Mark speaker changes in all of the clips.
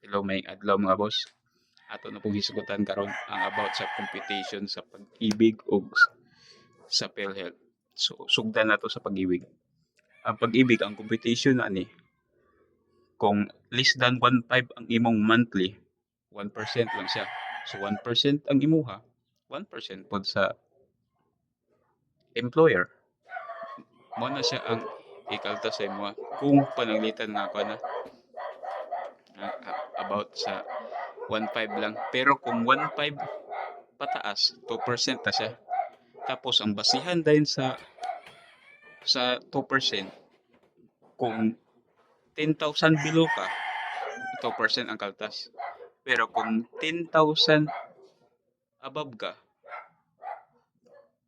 Speaker 1: Hello, may adlaw mga boss. Ato na pong hisgutan karon ang about sa computation sa pag-ibig o sa PhilHealth. So, sugdan nato sa pag-ibig. Ang pag-ibig, ang computation ani, kung less than 1.5 ang imong monthly, 1% lang siya. So, 1% ang imuha, 1% pod sa employer. Mo na siya ang ikalta sa imuha. Kung pananglitan nga ako na, about sa 1.5 lang. Pero kung 1.5 pataas, 2% na siya. Tapos ang basihan din sa 2%, kung 10,000 below ka, 2% ang kaltas. Pero kung 10,000 above ka,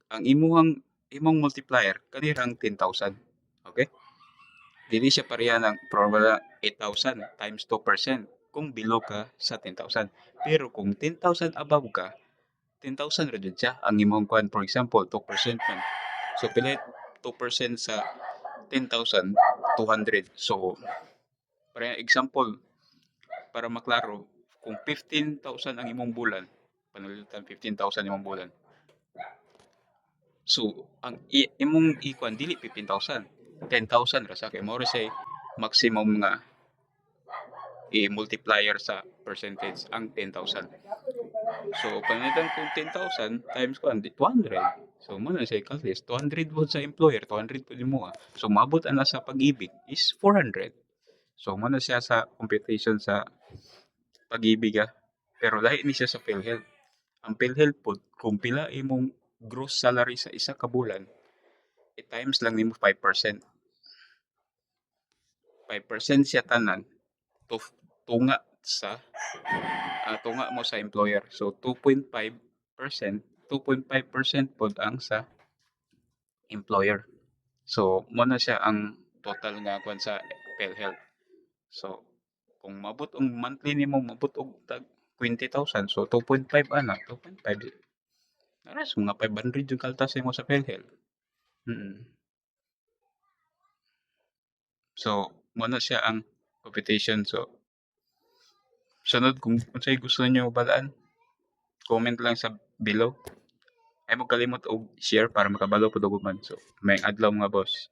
Speaker 1: ang imong multiplier kanirang 10,000. Okay? Dili siya pareha ng probable 8,000 times 2% kung below ka sa 10,000. Pero kung 10,000 above ka, 10,000 ra jud siya ang imong kuan, for example 2% man. So pila 2% sa 10,000, 200. So para example, para maklaro, kung 15,000 ang imong bulan, panalitan 15,000 imong bulan. So ang imong ikuan dili 15,000, 10,000 ra sa kay mo ra say maximum nga i-multiplier sa percentage ang 10,000. So, panalitan kung 10,000 times kuan, 200. So, mo na siya calculate. 200 po sa employer, 200 po mo. So, mabot na sa pag-ibig is 400. So, mo na siya sa computation sa pag-ibig Pero dahil ni siya sa PhilHealth. Ang PhilHealth po, kung pila imong gross salary sa isa ka bulan, i-times lang nimo 5%. 5% siya tanan to tunga sa tunga mo sa employer. So 2.5%, 2.5% pod ang sa employer. So mo na siya ang total nga kwan sa PhilHealth. So kung mabot ang monthly nimo mabot og tag 20,000, so 2.5 ana, 2.5. Ara so mga 500 yung kaltas mo sa PhilHealth. So mo na siya ang computation. So sunod kung unsay gusto niyo balaan, comment lang sa below. Ay mo kalimot og share para makabalo pud og uban. So may adlaw mga boss.